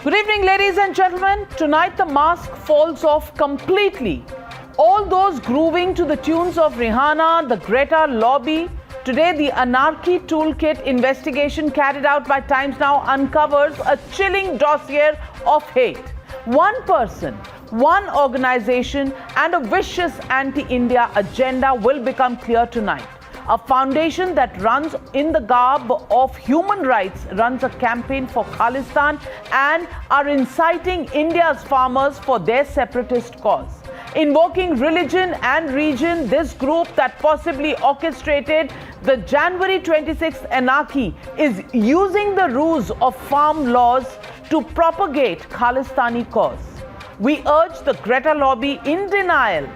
Good evening, ladies and gentlemen. Tonight the mask falls off completely. All those grooving to the tunes of Rihanna, the Greta lobby. Today, the Anarchy Toolkit investigation carried out by Times Now uncovers a chilling dossier of hate. One person, one organization, and a vicious anti-India agenda will become clear tonight. A foundation that runs in the garb of human rights runs a campaign for Khalistan and are inciting India's farmers for their separatist cause. Invoking religion and region, this group that possibly orchestrated the January 26th anarchy is using the ruse of farm laws to propagate Khalistani cause. We urge the Greta lobby in denial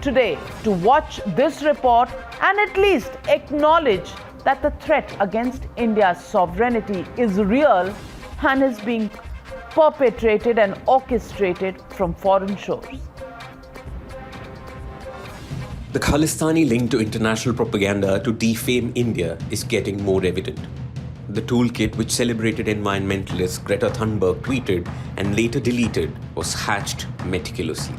today to watch this report and at least acknowledge that the threat against India's sovereignty is real and is being perpetrated and orchestrated from foreign shores. The Khalistani link to international propaganda to defame India is getting more evident. The toolkit, which celebrated environmentalist Greta Thunberg tweeted and later deleted, was hatched meticulously.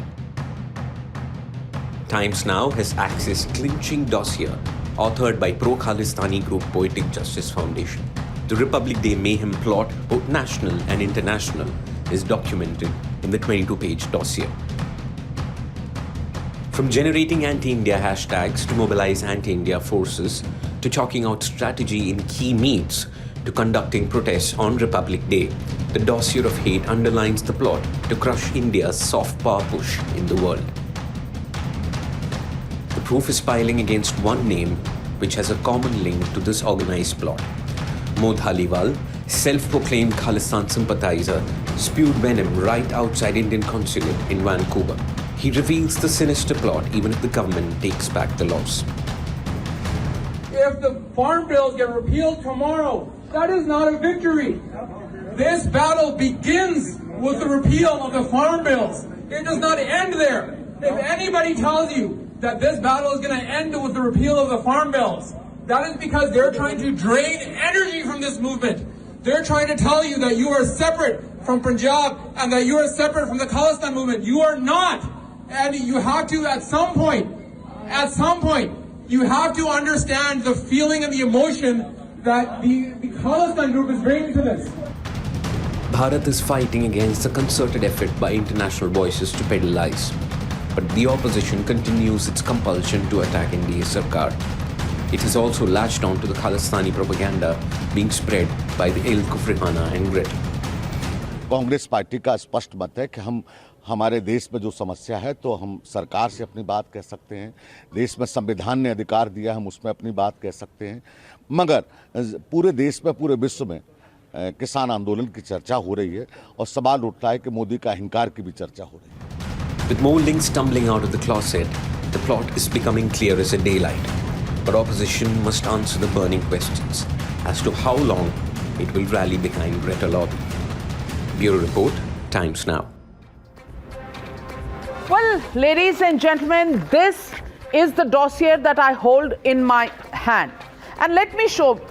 Times Now has accessed clinching dossier authored by pro-Khalistani group Poetic Justice Foundation. The Republic Day mayhem plot, both national and international, is documented in the 22-page dossier. From generating anti-India hashtags to mobilize anti-India forces, to chalking out strategy in key meets, to conducting protests on Republic Day, the dossier of hate underlines the plot to crush India's soft power push in the world. The proof is piling against one name which has a common link to this organized plot. Mo Dhaliwal, self-proclaimed Khalistan sympathizer, spewed venom right outside Indian consulate in Vancouver. He reveals the sinister plot even if the government takes back the laws. If the farm bills get repealed tomorrow, that is not a victory. This battle begins with the repeal of the farm bills. It does not end there. If anybody tells you that this battle is going to end with the repeal of the farm bills, that is because they're trying to drain energy from this movement. They're trying to tell you that you are separate from Punjab and that you are separate from the Khalistan movement. You are not. And you have to, at some point, you have to understand the feeling and the emotion that the Khalistan group is bringing to this. Bharat is fighting against the concerted effort by international voices to peddle lies. But the opposition continues its compulsion to attack India's Sarkar. It has also latched on to the Khalistani propaganda being spread by the ilk of Rihanna and Greta. Congress party का स्पष्ट मत है कि हम हमारे देश में जो समस्या है तो हम सरकार से अपनी बात कह सकते हैं। देश में संविधान ने अधिकार दिया, हम उसमें अपनी बात कह सकते हैं। मगर पूरे देश में, पूरे विश्व में किसान आंदोलन की चर्चा हो रही है और सवाल उठता है कि मोदी का अहंकार की भी चर्चा हो रही है। With more links tumbling out of the closet, the plot is becoming clear as a daylight. But opposition must answer the burning questions as to how long it will rally behind Greta lobby. Bureau Report, Times Now. Well, ladies and gentlemen, this is the dossier that I hold in my hand. And let me show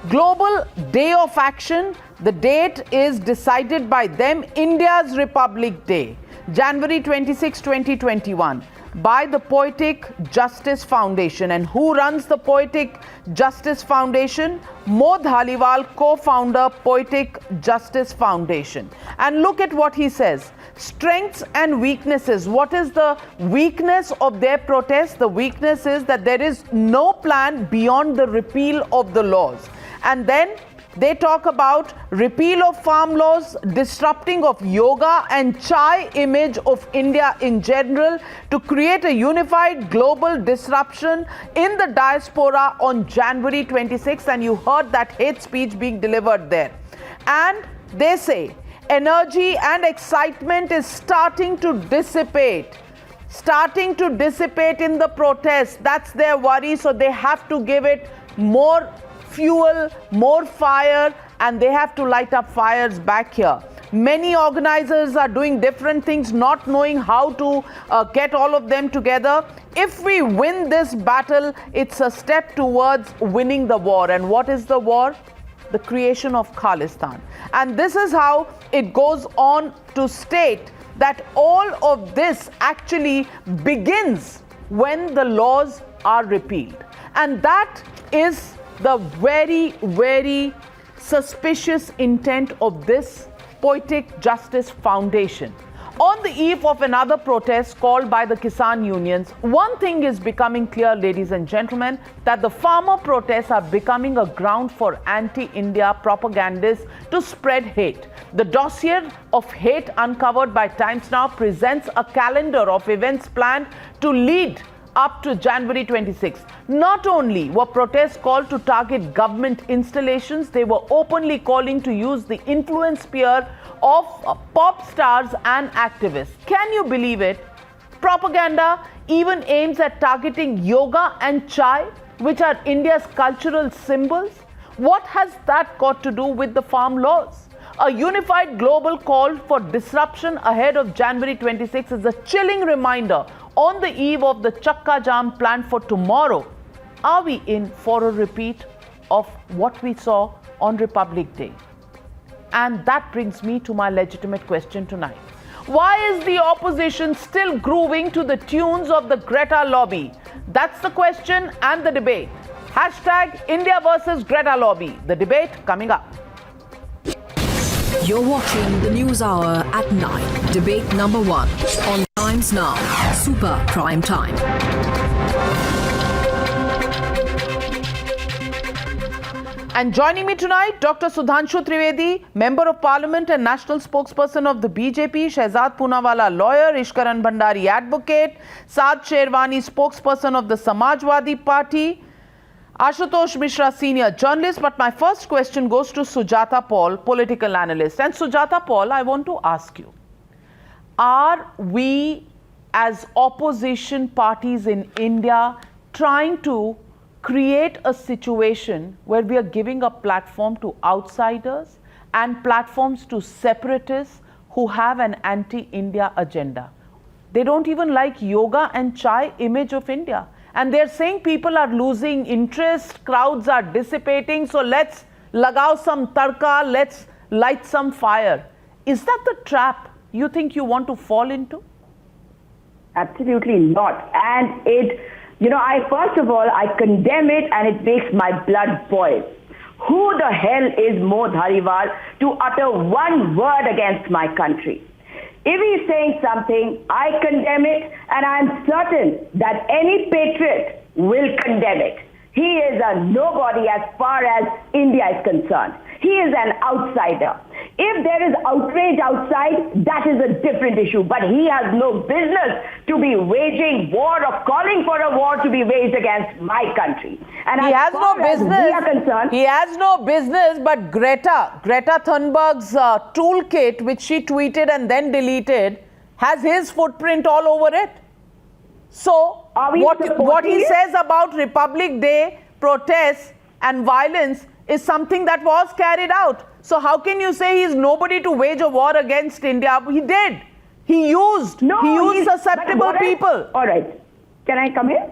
Global Day of Action. The date is decided by them, India's Republic Day, January 26, 2021, by the Poetic Justice Foundation. And who runs the Poetic Justice Foundation? Mo Dhaliwal, co-founder, Poetic Justice Foundation. And look at what he says. Strengths and weaknesses. What is the weakness of their protest? The weakness is that there is no plan beyond the repeal of the laws. And then they talk about repeal of farm laws, disrupting of yoga and chai image of India in general to create a unified global disruption in the diaspora on January 26th. And you heard that hate speech being delivered there. And they say energy and excitement is starting to dissipate in the protests. That's their worry. So they have to give it more fuel, more fire, and they have to light up fires back here. Many organizers are doing different things, not knowing how to get all of them together. If we win this battle, it's a step towards winning the war. And what is the war? the creation of Khalistan. And this is how it goes on to state that all of this actually begins when the laws are repealed. And that is the very, very suspicious intent of this Poetic Justice Foundation. On the eve of another protest called by the Kisan unions, one thing is becoming clear, ladies and gentlemen, that the farmer protests are becoming a ground for anti-India propagandists to spread hate. The dossier of hate uncovered by Times Now presents a calendar of events planned to lead up to January 26. Not only were protests called to target government installations, they were openly calling to use the influence sphere of pop stars and activists. Can you believe it? Propaganda even aims at targeting yoga and chai, which are India's cultural symbols. What has that got to do with the farm laws? A unified global call for disruption ahead of January 26 is a chilling reminder on the eve of the Chakka Jam planned for tomorrow. Are we in for a repeat of what we saw on Republic Day? And that brings me to my legitimate question tonight. Why is the opposition still grooving to the tunes of the Greta lobby? That's the question and the debate. Hashtag India versus Greta lobby. The debate coming up. You're watching the News Hour at 9. Debate number 1 on Times Now. Super Prime Time. And joining me tonight, Dr. Sudhanshu Trivedi, Member of Parliament and National Spokesperson of the BJP, Shehzad Poonawala, lawyer, Ishkaran Bhandari, advocate, Saad Sherwani, spokesperson of the Samajwadi Party, Ashutosh Mishra, senior journalist. But my first question goes to Sujata Paul, political analyst. And Sujata Paul, I want to ask you, are we as opposition parties in India trying to create a situation where we are giving a platform to outsiders and platforms to separatists who have an anti-India agenda? They don't even like yoga and chai image of India. And they're saying people are losing interest, crowds are dissipating, so let's lagao some tarka, let's light some fire. Is that the trap you think you want to fall into? Absolutely not. And first of all, I condemn it and it makes my blood boil. Who the hell is Mo Dhaliwal to utter one word against my country? If he's saying something, I condemn it, and I'm certain that any patriot will condemn it. He is a nobody as far as India is concerned. He is an outsider. If there is outrage outside, that is a different issue. But he has no business to be waging war or calling for a war to be waged against my country. And he has no business. We are concerned, he has no business, but Greta Thunberg's toolkit, which she tweeted and then deleted, has his footprint all over it. So what he says about Republic Day protests and violence is something that was carried out. So how can you say he's nobody to wage a war against India? He did. He used susceptible people. All right. Can I come in?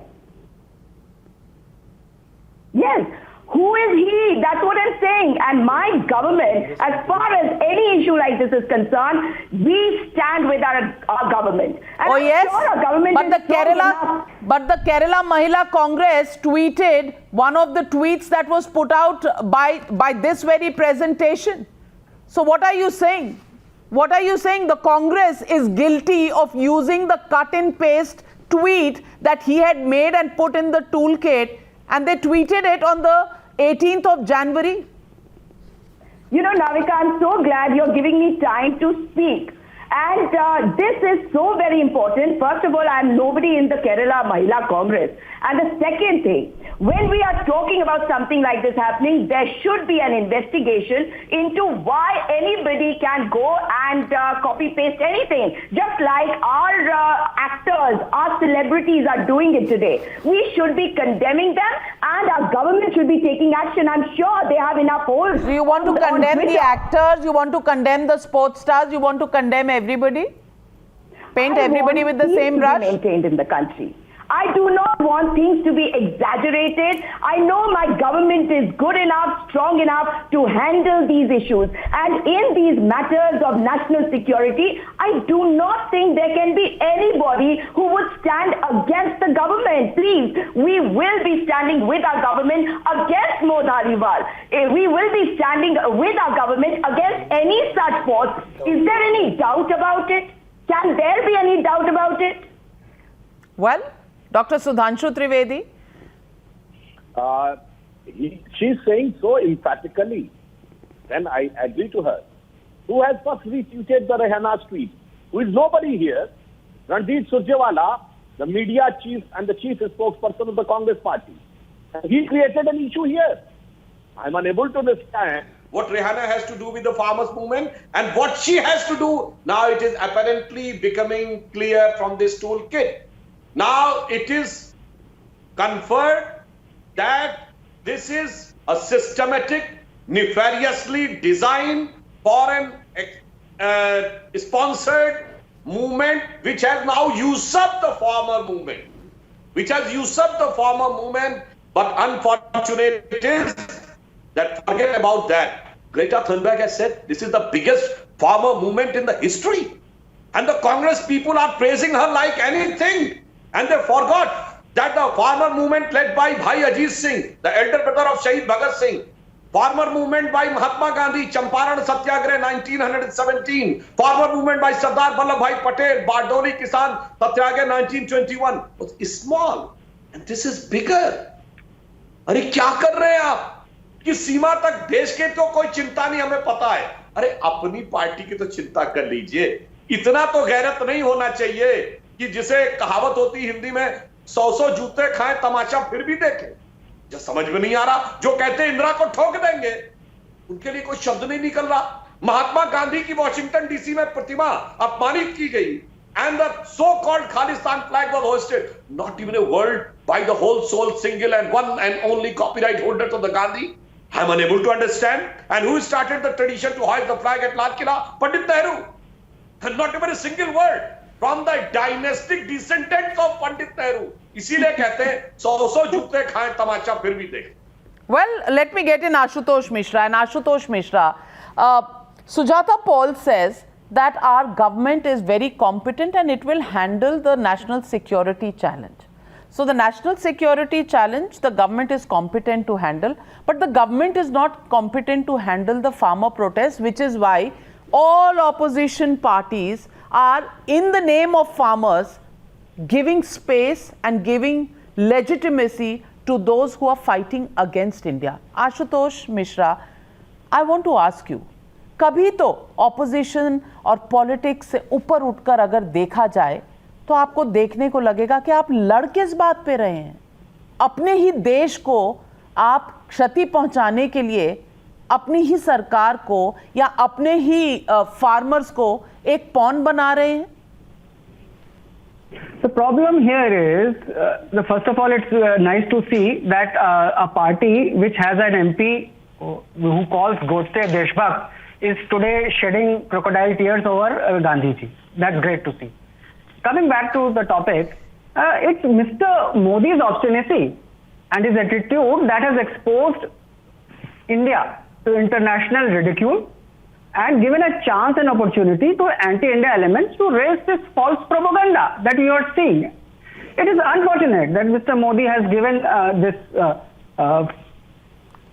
Yes. Who is he? That's what I'm saying. And my government, as far as any issue like this is concerned, we stand with our government. And I'm sure our government but the Kerala Mahila Congress tweeted one of the tweets that was put out by this very presentation. So what are you saying? What are you saying? The Congress is guilty of using the cut and paste tweet that he had made and put in the toolkit, and they tweeted it on the 18th of January. Navika, I'm so glad you're giving me time to speak. And this is so very important. First of all, I'm nobody in the Kerala Mahila Congress. And the second thing, when we are talking about something like this happening, there should be an investigation into why anybody can go and copy-paste anything. Just like our actors, our celebrities are doing it today. We should be condemning them, and our government should be taking action. I'm sure they have enough holes. Do you want to condemn the actors? You want to condemn the sports stars? You want to condemn everybody? Paint everybody with the same brush? Maintained in the country. I do not want things to be exaggerated. I know my government is good enough, strong enough to handle these issues. And in these matters of national security, I do not think there can be anybody who would stand against the government. Please, we will be standing with our government against Mo Dhaliwal. We will be standing with our government against any such force. Is there any doubt about it? Can there be any doubt about it? Well, Dr. Sudhanshu Trivedi. She's saying so emphatically, and I agree to her. Who has first retweeted the Rehana's tweet? Who is nobody here? Randeep Surjewala, the media chief and the chief spokesperson of the Congress party. And he created an issue here. I'm unable to understand what Rehana has to do with the farmers' movement and what she has to do. Now it is apparently becoming clear from this toolkit. Now it is conferred that this is a systematic, nefariously designed, foreign sponsored movement which has now usurped the farmer movement. But unfortunate it is that, forget about that. Greta Thunberg has said this is the biggest farmer movement in the history. And the Congress people are praising her like anything. And they forgot that the farmer movement led by Bhai Ajit Singh, the elder brother of Shahid Bhagat Singh, farmer movement by Mahatma Gandhi, Champaran Satyagrah 1917, farmer movement by Sardar Vallabhbhai Patel, Bardoli Kisan Satyagrah 1921 was small. And this is bigger. अरे क्या कर रहे हैं आप कि सीमा तक देश के तो कोई चिंता नहीं, हमें पता है. अरे अपनी पार्टी की तो चिंता कर लीजिए. इतना तो गैरत नहीं होना चाहिए कि जिसे कहावत होती हिंदी में 100 जूते खाएं तमाशा फिर भी देखें. जो समझ में नहीं आ रहा, जो कहते हैं इंदिरा को ठोक देंगे, उनके लिए कोई शब्द नहीं निकल रहा. महात्मा गांधी की वॉशिंगटन डीसी में प्रतिमा अपमानित की गई. And the so-called Khalistan flag was hoisted. Not even a word by the whole soul, single and one and only copyright holders of the Gandhi. I am unable to understand. And who started the tradition to hoist the flag at Lal Killa? Pandit Nehru. And not even a single word from the dynastic descendants of Pandit Nehru. इसीलिए कहते हैं 100 जूते खाएं तमाशा फिर भी देखें. Well, let me get in Ashutosh Mishra. And Ashutosh Mishra, Sujata Paul says that our government is very competent and it will handle the national security challenge. So the national security challenge, the government is competent to handle, but the government is not competent to handle the farmer protests, which is why all opposition parties are, in the name of farmers, giving space and giving legitimacy to those who are fighting against India. Ashutosh Mishra, I want to ask you, कभी तो opposition और politics से ऊपर उठकर अगर देखा जाए तो आपको देखने को लगेगा कि आप लड़ किस बात पे रहे हैं. अपने ही देश को आप क्षति पहुंचाने के लिए अपनी ही सरकार को या अपने ही फार्मर्स को एक पॉन बना रहे हैं. The problem here is, first of all, it's nice to see that a party which has an MP who calls Godse Deshbhakt is today shedding crocodile tears over Gandhiji. That's great to see. Coming back to the topic, it's Mr. Modi's obstinacy and his attitude that has exposed India to international ridicule and given a chance and opportunity to anti-India elements to raise this false propaganda that you are seeing. It is unfortunate that Mr. Modi has given this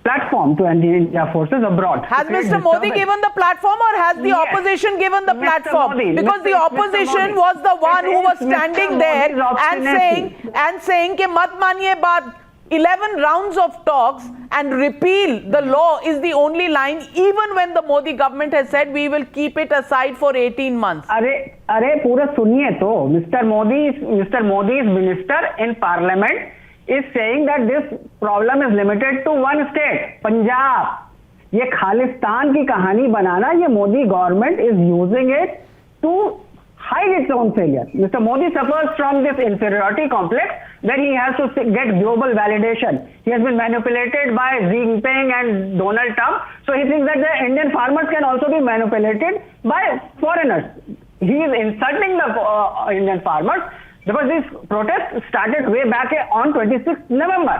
platform to anti-India forces abroad. Has Mr. Modi given the platform or has the opposition given the platform? Because the opposition was the one who was standing there and saying कि मत मानिए बात. 11 rounds of talks and repeal the law is the only line, even when the Modi government has said we will keep it aside for 18 months. अरे पूरा सुनिए तो. Mr. Modi's minister in parliament is saying that this problem is limited to one state, Punjab. ये खालिस्तान की कहानी बनाना, ये Modi government is using it to hide its own failure. Mr. Modi suffers from this inferiority complex where he has to get global validation. He has been manipulated by Xi Jinping and Donald Trump, so he thinks that the Indian farmers can also be manipulated by foreigners. He is insulting the Indian farmers. because this protest started way back on 26th November,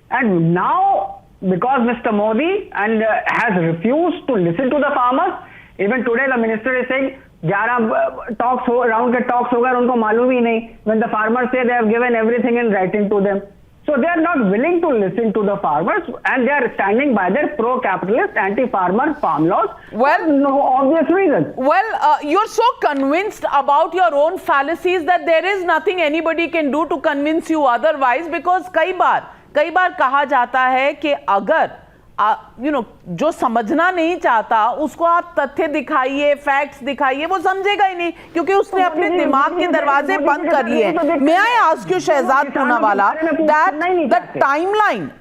and now because Mr. Modi has refused to listen to the farmers. Even today the minister is saying 11 talks round के talks होगा, उनको मालूम ही नहीं. When the farmers say they have given everything in writing to them. So they are not willing to listen to the farmers, and they are standing by their pro-capitalist, anti-farmer farm laws. Well, for no obvious reason. Well, you're so convinced about your own fallacies that there is nothing anybody can do to convince you otherwise, because कई बार कहा जाता है कि अगर जो समझना नहीं चाहता उसको आप तथ्य दिखाइए, फैक्ट्स दिखाइए, वो समझेगा ही नहीं, क्योंकि उसने अपने दिमाग के दरवाजे बंद कर लिए. May I ask you, Shahzad Poonawalla, that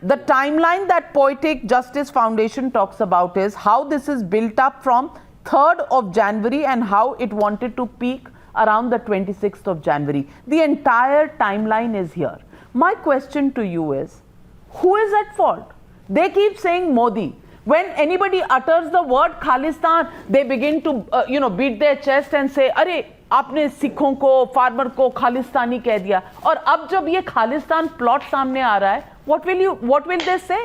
the timeline that Poetic Justice Foundation talks about is how this is built up from 3rd of January and how it wanted to peak around the 26th of January. The entire timeline is here. My question to you is, who is at fault? They keep saying Modi. When anybody utters the word Khalistan, they begin to beat their chest and say, अरे आपने सिखों को, farmer को खालिस्तानी कह दिया. और अब जब ये खालिस्तान प्लॉट सामने आ रहा है, what will they say?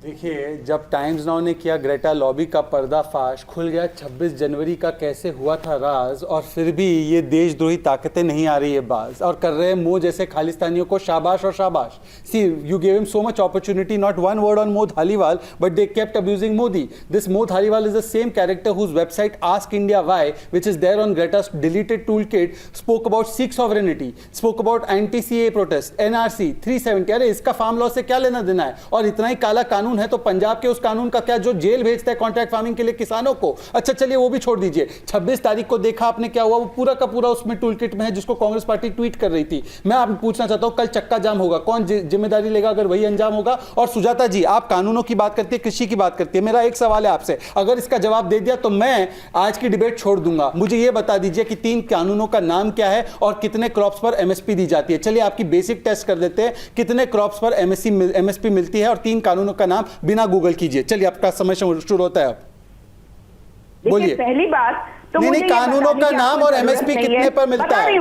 देखिए, जब टाइम्स नाउ ने किया ग्रेटा लॉबी का पर्दाफाश, खुल गया 26 जनवरी का कैसे हुआ था राज, और फिर भी ये देशद्रोही ताकतें नहीं आ रही है बाज, और कर रहे हैं मो जैसे खालिस्तानियों को शाबाश और शाबाश. See, you give him so much opportunity, not one word on Mo Dhaliwal, but they kept abusing Modi. This Mo Dhaliwal is the same character whose website Ask India Why, which is there on Greta's deleted toolkit, spoke about Sikh sovereignty, spoke about anti-CAA protest, NRC, 370. अरे इसका farm law से क्या लेना देना है? और इतना ही काला कानून है तो पंजाब के उस कानून का क्या जो जेल भेजता है कॉन्ट्रैक्ट फार्मिंग के लिए किसानों को. अच्छा चलिए वो भी छोड़ दीजिए. 26 तारीख को देखा आपने क्या हुआ, वो पूरा का पूरा उसमें टूलकिट में है जिसको कांग्रेस पार्टी ट्वीट कर रही थी. मैं आपसे पूछना चाहता हूं, कल चक्का जाम होगा, कौन जिम्मेदारी लेगा अगर वही अंजाम होगा? और सुजाता जी, आप कानूनों की बात करती है, कृषि की बात करती है. मेरा एक सवाल है आपसे, अगर इसका जवाब दे दिया तो मैं आज की डिबेट छोड़ दूंगा. मुझे यह बता दीजिए कि 3 कानूनों का नाम क्या है और कितने क्रॉप्स पर एमएसपी दी जाती है. चलिए आपकी बेसिक टेस्ट कर देते हैं, कितने क्रॉप्स पर एमएसपी मिलती है और 3 कानूनों का नाम बिना गूगल कीजिए. चलिए आपका समय शुरू होता है. बोलिए. पहली बात तो नहीं, कानूनों का नाम और एमएसपी कितने पर मिलता है?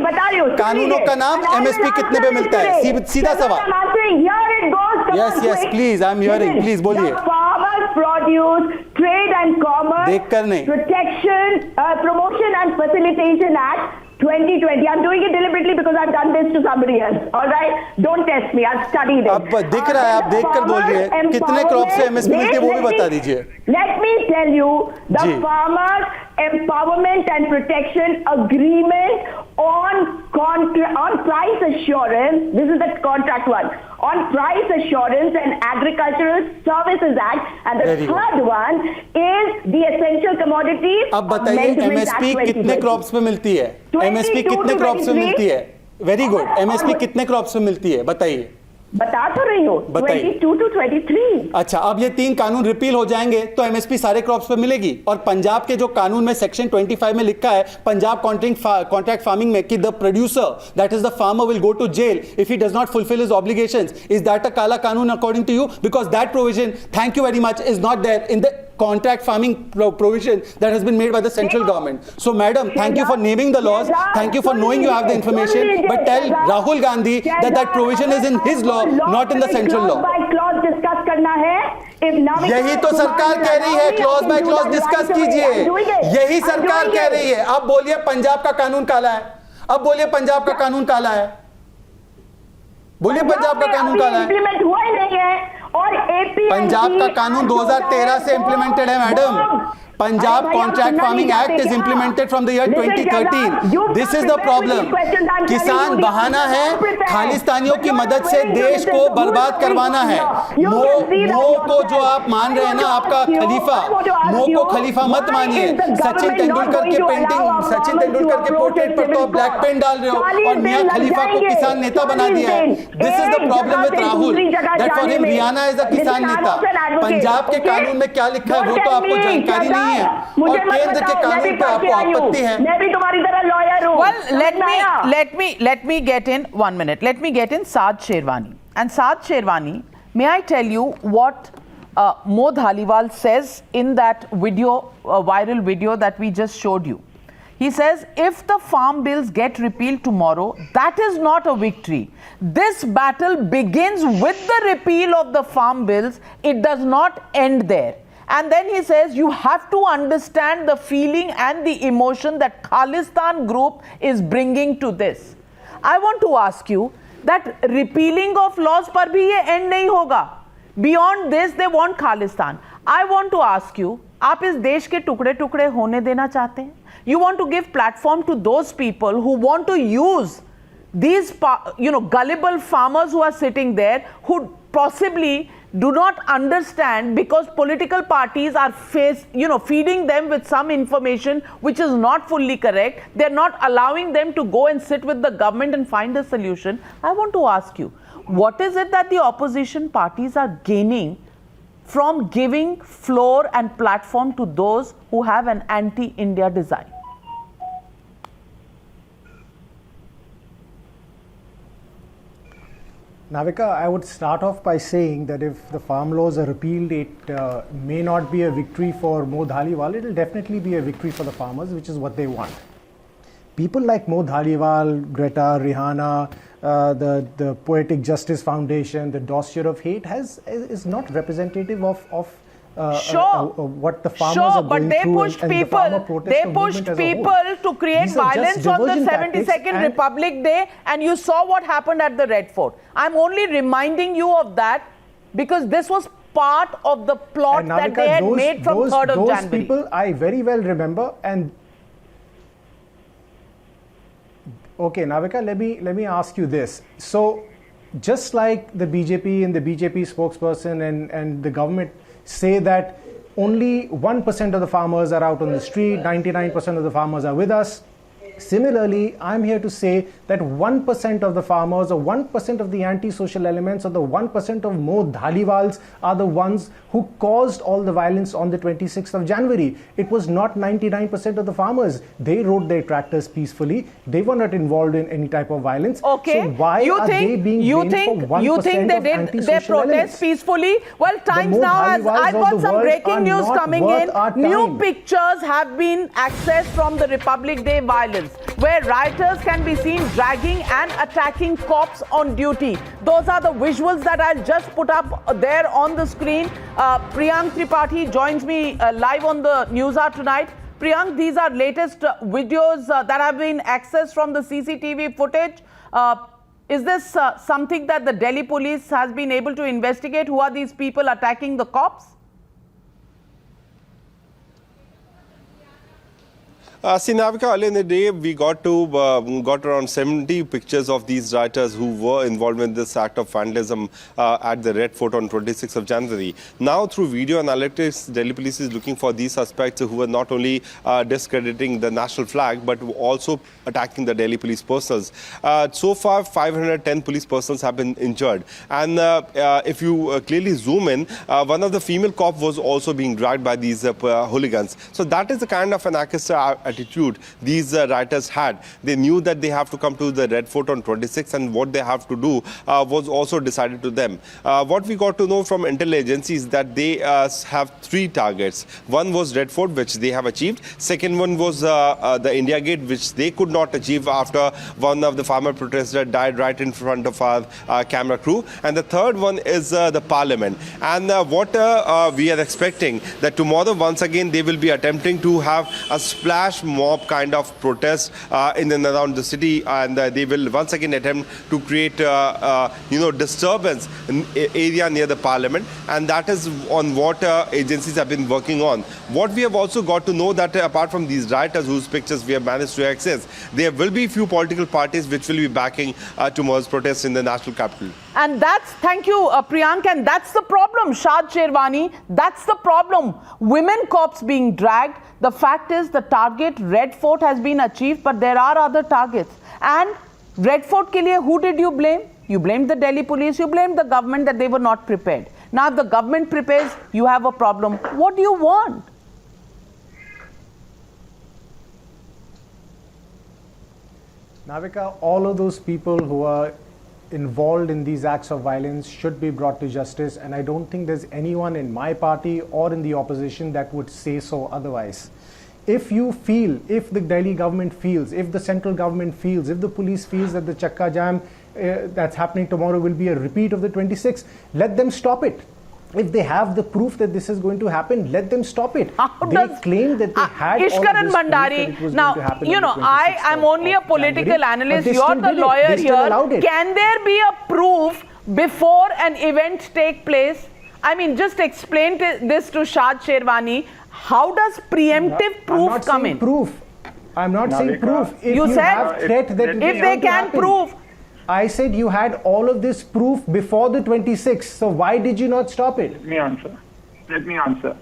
कानूनों का नाम, एमएसपी कितने पे मिलता है? सीधा सवाल. Yes please, I am hearing, please बोलिए. Produce, Trade and Commerce, देखकर नहीं. Protection, Promotion and Facilitation Act 2020. I'm doing it deliberately because I've done this to somebody else. All right, don't test me. I've studied it. अब दिख रहा है, आप देखकर बोल रही है. कितने क्रॉप से एमएसपी मिलती है वो भी बता दीजिए. Let me tell you, the Farmers Empowerment and Protection Agreement on price assurance. This is the contract one. On price assurance and Agricultural Services Act, and the third one is the Essential Commodities. अब बताइए MSP कितने crops पे मिलती है? MSP कितने crops पे मिलती है? Very good. एमएसपी कितने क्रॉप्स पे मिलती है बताइए. बता तो रही हूँ, 22 to 23. अच्छा, अब ये 3 कानून रिपील हो जाएंगे तो एमएसपी सारे क्रॉप्स पे मिलेगी. और पंजाब के जो कानून में सेक्शन 25 में लिखा है पंजाब कॉन्ट्रैक्ट फार्मिंग में कि the producer, that is the farmer, will go to jail if he does not fulfil his obligations. Is that a काला कानून according to you? Because that provision, thank you very much, is not there in the contract farming provision that has been made by the central government. So madam, thank you for naming the laws, thank you for knowing you have the information, but tell Rahul Gandhi that that provision is in his law, not in the central law. यही तो सरकार कह रही है, clause by clause discuss कीजिए. यही सरकार कह रही है. अब बोलिए पंजाब का कानून काला है. अब बोलिए पंजाब का कानून काला है. बोलिए पंजाब का कानून काला है. इंप्लीमेंट हुआ ही नहीं है. और पंजाब का कानून 2013 से इंप्लीमेंटेड है madam. Punjab Contract Farming Act is implemented from the year 2013. This is the problem. किसान बहाना है, खालिस्तानियों की मदद से देश को बर्बाद करवाना है. मो को जो आप मान रहे हैं ना आपका खलीफा, मो को खलीफा मत मानिए. सचिन तेंदुलकर के पेंटिंग, सचिन तेंदुलकर के पोर्ट्रेट पर तो ब्लैक पेंट डाल रहे हो और मियां खलीफा को किसान नेता बना दिया है. This is the problem with Rahul, that for him Riyana is a किसान नेता. पंजाब के कानून में क्या लिखा है वो तो आपको जानकारी नहीं है, और केंद्र के कानून पर आपको आपत्ति है. मैं भी तुम्हारी तरह लॉयर हूं. Well, let me get in 1 minute. Let me get in Saad Sherwani. And Saad Sherwani, may I tell you what Mo Dhaliwal says in that video, viral video that we just showed you? He says, if the farm bills get repealed tomorrow, that is not a victory. This battle begins with the repeal of the farm bills. It does not end there. And then he says, you have to understand the feeling and the emotion that Khalistan group is bringing to this. I want to ask you that repealing of laws par bhi ye end nahi hoga. Beyond this, they want Khalistan. I want to ask you, आप इस देश के टुकड़े टुकड़े होने देना चाहते हैं? You want to give platform to those people who want to use these, gullible farmers who are sitting there, who possibly do not understand because political parties are feeding them with some information which is not fully correct. They're not allowing them to go and sit with the government and find a solution. I want to ask you, what is it that the opposition parties are gaining from giving floor and platform to those who have an anti-India design? Navika, I would start off by saying that if the farm laws are repealed, it may not be a victory for Mo Dhaliwal. It will definitely be a victory for the farmers, which is what they want. People like Mo Dhaliwal, Greta, Rihanna, the Poetic Justice Foundation, the dossier of hate is not representative of what the farmers are going through. They pushed people to create violence on the 72nd Republic Day, and you saw what happened at the Red Fort. I'm only reminding you of that because this was part of the plot that they had made from 3rd of January. Those people I very well remember. And okay, Navika, let me ask you this. So just like the BJP and the BJP spokesperson and the government say that only 1% of the farmers are out on the street, 99% of the farmers are with us. Similarly, I'm here to say that 1% of the farmers or 1% of the anti-social elements or the 1% of Mo Dhaliwals are the ones who caused all the violence on the 26th of January. It was not 99% of the farmers. They rode their tractors peacefully. They were not involved in any type of violence. Okay. So why are they being blamed for 1% you think they of did anti-social their protest elements? Peacefully? Well, Times Now has, I've got some breaking news coming in. New pictures have been accessed from the Republic Day violence, where rioters can be seen dragging and attacking cops on duty. Those are the visuals that I'll just put up there on the screen. Priyank Tripathi joins me live on the NewsHour tonight. Priyank, these are latest videos that have been accessed from the CCTV footage. Is this something that the Delhi police has been able to investigate? Who are these people attacking the cops? See, Navika, earlier in the day, we got around 70 pictures of these rioters who were involved in this act of vandalism at the Red Fort on 26th of January. Now, through video analytics, Delhi police is looking for these suspects who were not only discrediting the national flag, but also attacking the Delhi police personnel. So far, 510 police personnel have been injured. And if you clearly zoom in, one of the female cops was also being dragged by these hooligans. So that is the kind of an attitude these rioters had. They knew that they have to come to the Red Fort on 26th, and what they have to do was also decided to them. What we got to know from intel agencies that they have 3 targets. One was Red Fort, which they have achieved. Second one was the India Gate, which they could not achieve after one of the farmer protesters died right in front of our camera crew. And the third one is the Parliament. And what we are expecting that tomorrow, once again, they will be attempting to have a splash mob kind of protest in and around the city, and they will once again attempt to create disturbance in area near the Parliament, and that is on what agencies have been working on. What we have also got to know that apart from these rioters whose pictures we have managed to access, there will be few political parties which will be backing tomorrow's protest in the national capital. And that's, thank you, Priyank, and that's the problem, Shad Sherwani. That's the problem. Women cops being dragged. The fact is the target Red Fort has been achieved, but there are other targets. And Red Fort ke liye, who did you blame? You blamed the Delhi police, you blamed the government that they were not prepared. Now if the government prepares, you have a problem. What do you want? Navika, all of those people who are involved in these acts of violence should be brought to justice, and I don't think there's anyone in my party or in the opposition that would say so otherwise. if you feel, if the Delhi government feels, if the central government feels, if the police feels that the Chakka Jam that's happening tomorrow will be a repeat of the 26th, let them stop it. If they have the proof that this is going to happen, let them stop it. They claim that they had Ishkaran Bhandari, now, you know, I am only a political analyst. You're the lawyer here. Can there be a proof before an event take place? I mean, just explain this to Shad Sherwani. How does preemptive proof come in? I'm not saying proof. If you said threat that if they can prove. I said you had all of this proof before the 26th. So why did you not stop it? Let me answer.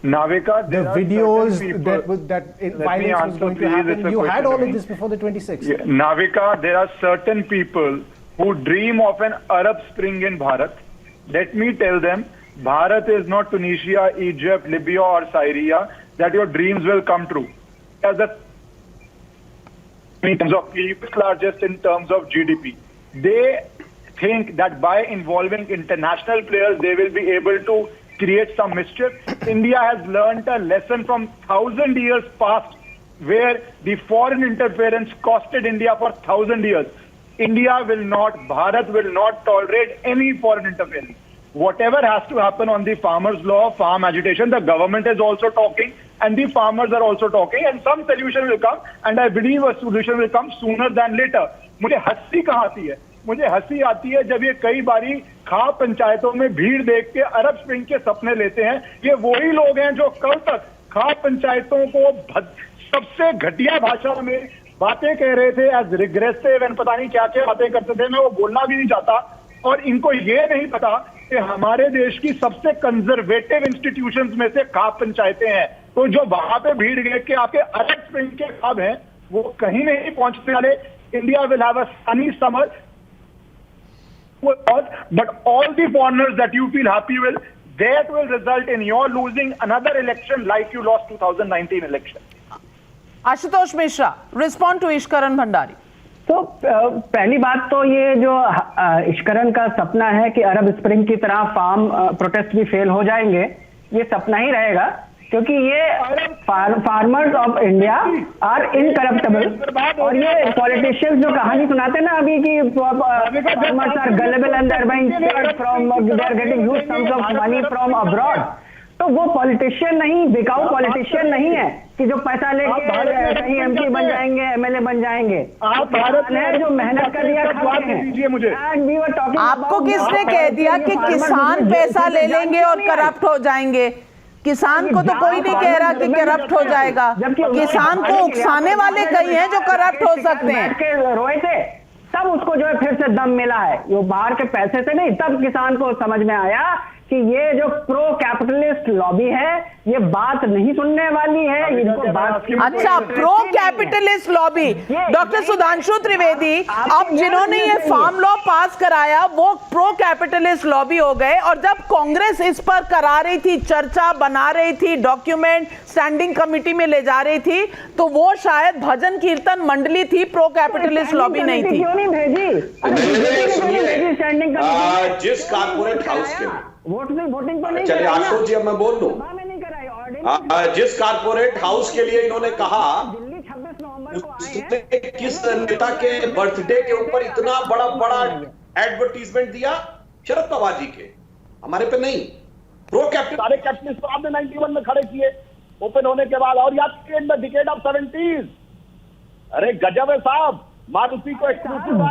Navika, the videos that violence was going to happen, you had all of this before the 26th. Yeah. Navika, there are certain people who dream of an Arab Spring in Bharat. Let me tell them, Bharat is not Tunisia, Egypt, Libya or Syria, that your dreams will come true. As the in terms of people, largest in terms of GDP. They think that by involving international players, they will be able to create some mischief. India has learned a lesson from 1,000 years past, where the foreign interference costed India for 1,000 years. India will not, Bharat will not tolerate any foreign interference. Whatever has to happen on the farmers' law, farm agitation, the government is also talking and the farmers are also talking, and some solution will come, and I believe a solution will come sooner than later. मुझे हंसी कहाँ आती है? मुझे हंसी आती है जब ये कई बारी खाप पंचायतों में भीड़ देख के अरब स्प्रिंग के सपने लेते हैं। ये वही लोग हैं जो कल तक खाप पंचायतों को सबसे घटिया भाषा में बातें कह रहे थे, एज रिग्रेसिव एंड पता नहीं क्या क्या बातें करते थे। मैं वो बोलना भी नहीं चाहता, और इनको ये नहीं पता कि हमारे देश की सबसे कंजर्वेटिव इंस्टीट्यूशंस में से खाप पंचायतें हैं। तो जो वहां पे भीड़ गए कि आपके अरब स्प्रिंग के खाब हैं, वो कहीं नहीं पहुंचने वाले। India will have a Sunny summer, but all the foreigners that you feel happy with, that will result in your losing another election like you lost 2019 election. Ashutosh Mishra, respond to Ishkaran Bhandari. तो पहली बात तो ये जो इश्करन का सपना है कि अरब स्प्रिंग की तरह फार्म प्रोटेस्ट भी फेल हो जाएंगे, ये सपना ही रहेगा, क्योंकि ये farmers of India are incorruptible. और ये पॉलिटिशियंस जो कहानी सुनाते ना अभी कि farmers are gullible and they are buying from, they are getting huge sums of money from abroad, तो वो पॉलिटिशियन नहीं, बिकाऊ पॉलिटिशियन नहीं है कि जो पैसा लेके कहीं एमपी बन जाएंगे, एमएलए बन जाएंगे। आप भारत में जो मेहनत कर दिया मुझे, आपको किसने कह दिया कि किसान पैसा ले लेंगे और करप्ट हो जाएंगे? किसान को तो कोई नहीं कह रहा कि करप्ट हो जाएगा। किसान को उकसाने वाले कई हैं जो करप्ट हो सकते हैं। रोए थे तब उसको जो है फिर से दम मिला है, वो बाहर के पैसे से नहीं, तब किसान को समझ में आया कि ये जो प्रो कैपिटलिस्ट लॉबी है ये बात नहीं सुनने वाली है, इनको बात। अच्छा, pro capitalist lobby. Doctor Sudhanshu Trivedi, अब जिन्होंने ये फार्म लॉ पास कराया वो प्रो कैपिटलिस्ट लॉबी हो गए, और जब कांग्रेस इस पर करा रही थी चर्चा, बना रही थी डॉक्यूमेंट, स्टैंडिंग कमेटी में ले जा रही थी, तो वो शायद भजन कीर्तन मंडली थी, प्रो कैपिटलिस्ट लॉबी नहीं थी। क्यों नहीं भेजी? जिस कारपोरेट हाउस के वोटिंग पर नहीं, चलिए आशुतोष जी, अब मैं बोल दूं, जिस कारपोरेट हाउस के लिए इन्होंने कहा, उसने किस नेता के बर्थडे के ऊपर इतना बड़ा एडवर्टीजमेंट दिया? शरद पवार जी के, हमारे पे नहीं। प्रो कैपिटल सारे कैपिटलिस्ट तो आपने 91 में खड़े किए ओपन होने के बाद, और याद कीजिए in the decade of 70s। अरे गजब है साहब, मारुति को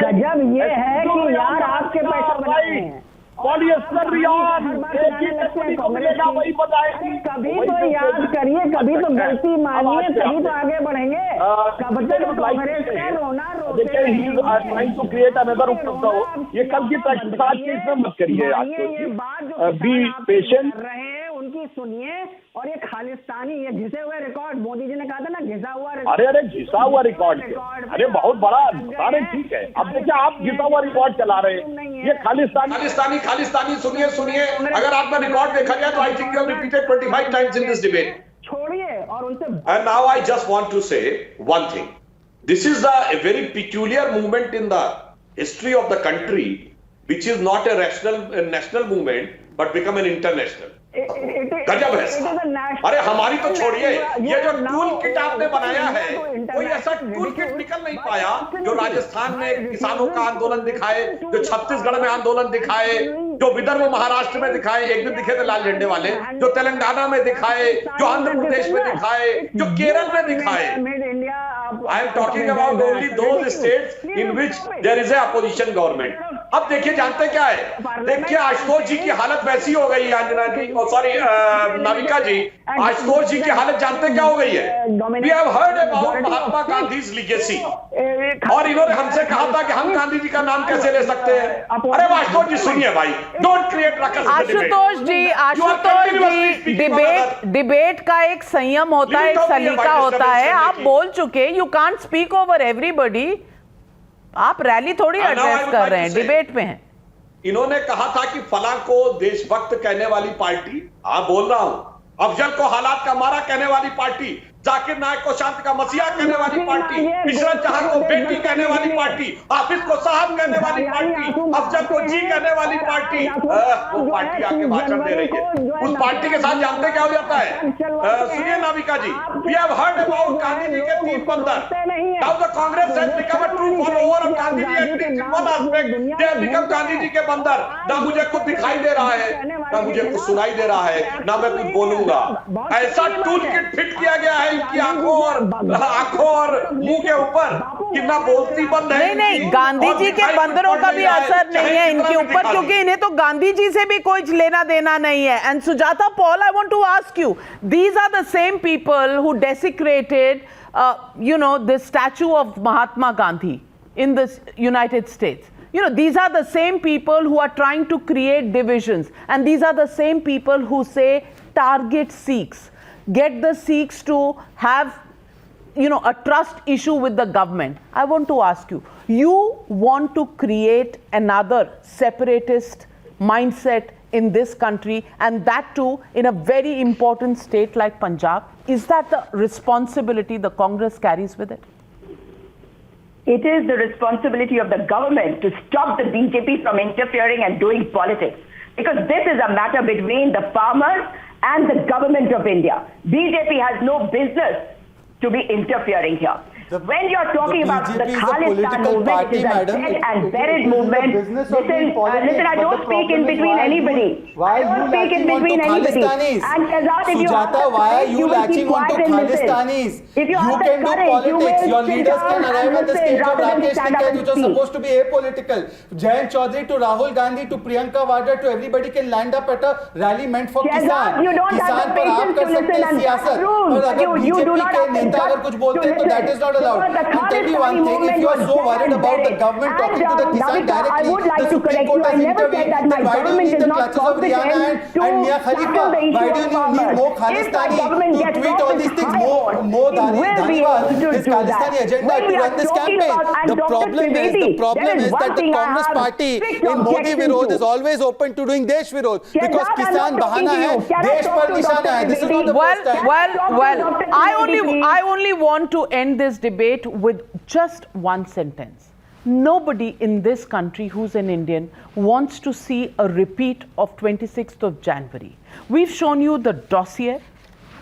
गजब ये है कि यार आपके पैसा बनाए हैं, पॉलिएस्टर रियान एक ही कंपनी को मिलेगा, वही बताएगी। कभी तो याद करिए, कभी तो गलती मानिए, तभी तो आगे बढ़ेंगे। ये कल की प्रैक्टिस आज की इसमें मत करिए। बी पेशेंट रहे उनकी सुनिए, और ये खालिस्तानी, ये घिसे हुए रिकॉर्ड, मोदी जी ने कहा था ना घिसा हुआ रिकॉर्ड। अरे घिसा हुआ रिकॉर्ड, अरे बहुत बड़ा। अरे ठीक है, अब देखिए आप घिसा हुआ रिकॉर्ड चला रहे हैं, ये खालिस्तानी सुनिए, अगर आपका रिकॉर्ड देखा गया तो I think you have repeated 25 times in this debate. छोड़िए और उनसे। And now I just want to say one thing, this is a very peculiar movement in the history of the country, which is not a national movement but become an international. गजब है। अरे हमारी तो छोड़िए, ये जो tool kit आपने बनाया है, कोई ऐसा टूल किट निकल नहीं पाया जो राजस्थान में किसानों का आंदोलन दिखाए, जो छत्तीसगढ़ में आंदोलन दिखाए, जो विदर्भ महाराष्ट्र में दिखाए, एक दिन दिखे थे लाल झंडे वाले, जो तेलंगाना में दिखाए, जो आंध्र प्रदेश में दिखाए, जो केरल में दिखाए। I am talking about only those states in which there is a opposition government. अब देखिए, जानते क्या है, देखिए आशुतोष जी की हालत वैसी हो गई है, अंजना जी, सॉरी नाविका जी, आशुतोष जी की हालत जानते क्या हो गई है? We have heard about Mahatma Gandhi's legacy, और इन्होंने हमसे कहा था कि हम गांधी जी का नाम कैसे ले सकते हैं। अरे आशुतोष जी सुनिए भाई, don't create ruckus. Ashutosh ji, debate का एक संयम होता है, एक सलीका होता है। आप बोल चुके, you can't speak over everybody. आप रैली थोड़ी एड्रेस कर रहे हैं, डिबेट में हैं। इन्होंने कहा था कि फला को देशभक्त कहने वाली पार्टी, बोल रहा हूं, अफजल को हालात का मारा कहने वाली पार्टी, जाकिर नायक को शांति का मसीहा कहने वाली पार्टी, इशरत जहां को बेटी कहने वाली पार्टी, हाफिज को साहब कहने वाली पार्टी, अफजल को जी कहने वाली पार्टी, वो पार्टी आके भाषण दे रही है। उस पार्टी के साथ जानते क्या हो जाता है? सुनिए Navika ji, we have heard about Gandhi ji के 3 बंदर। Now the Congress has become a true follower of Gandhi ji at one aspect, they have become Gandhi ji के बंदर। ना मुझे कुछ दिखाई दे रहा है, ना मुझे कुछ सुनाई दे रहा है, ना मैं कुछ बोलूंगा। ऐसा टूल किट फिट किया गया है की आंखों और मुंह के ऊपर कि ना बोलती बंद है। नहीं, गांधी जी के बंदरों का भी असर नहीं है इनके ऊपर, क्योंकि इन्हें तो गांधी जी से भी कोई लेना देना नहीं है। And Sujata Paul, I want to ask you, these are the same people who desecrated the statue of Mahatma Gandhi in the United States. These are the same people who are trying to create divisions, and these are the same people who say target Sikhs, get the Sikhs to have a trust issue with the government. I want to ask you, you want to create another separatist mindset in this country, and that too in a very important state like Punjab. Is that the responsibility the Congress carries with it? It is the responsibility of the government to stop the BJP from interfering and doing politics, because this is a matter between the farmers and the government of India. BJP has no business to be interfering here. When you're talking about the Khalistan movement, it is a dead and buried movement. Listen, I don't speak in between anybody. I don't speak in between anybody. And Shehzad, if you have the courage, you will keep quiet and listen. If you have the courage, you will your leaders can arrive at the stage of Rakesh Tikait, which was supposed to be apolitical. Jayant Chaudhary to Rahul Gandhi to Priyanka Vadra to everybody can land up at a rally meant for Kisan. You don't have the patience to listen and you do not have the guts to listen. That is not allowed. And tell me one thing, if you are so worried about the government talking to the Kisan directly, the Supreme Court has intervened, then why do you need the clutches of Rihanna and Mia Khalifa? Why do you need more Khalistani to tweet all these things? More Dhaliwal, his Khalistani agenda to run this campaign. The problem is that the Congress party in Modi Virod is always open to doing Desh Virod, because Kisan bahana hai, Desh par nishana hai. This is not the first time. Well, I only want to end this debate with just one sentence. Nobody in this country who's an Indian wants to see a repeat of 26th of January. We've shown you the dossier,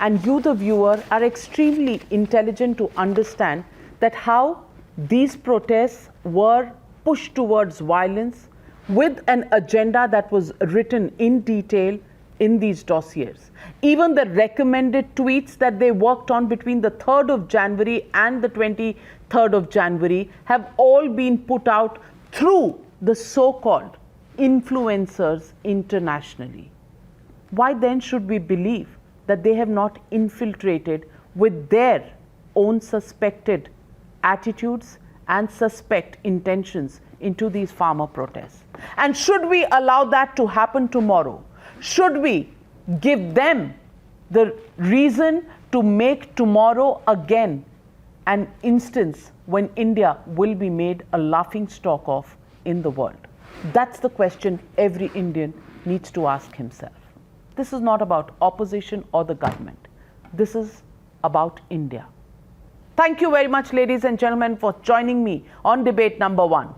and you, the viewer, are extremely intelligent to understand that how these protests were pushed towards violence with an agenda that was written in detail in these dossiers. Even the recommended tweets that they worked on between the 3rd of January and the 23rd of January have all been put out through the so-called influencers internationally. Why then should we believe that they have not infiltrated with their own suspected attitudes and suspect intentions into these farmer protests? And should we allow that to happen tomorrow? Should we give them the reason to make tomorrow again an instance when India will be made a laughing stock of in the world? That's the question every Indian needs to ask himself. This is not about opposition or the government. This is about India. Thank you very much, ladies and gentlemen, for joining me on debate number 1.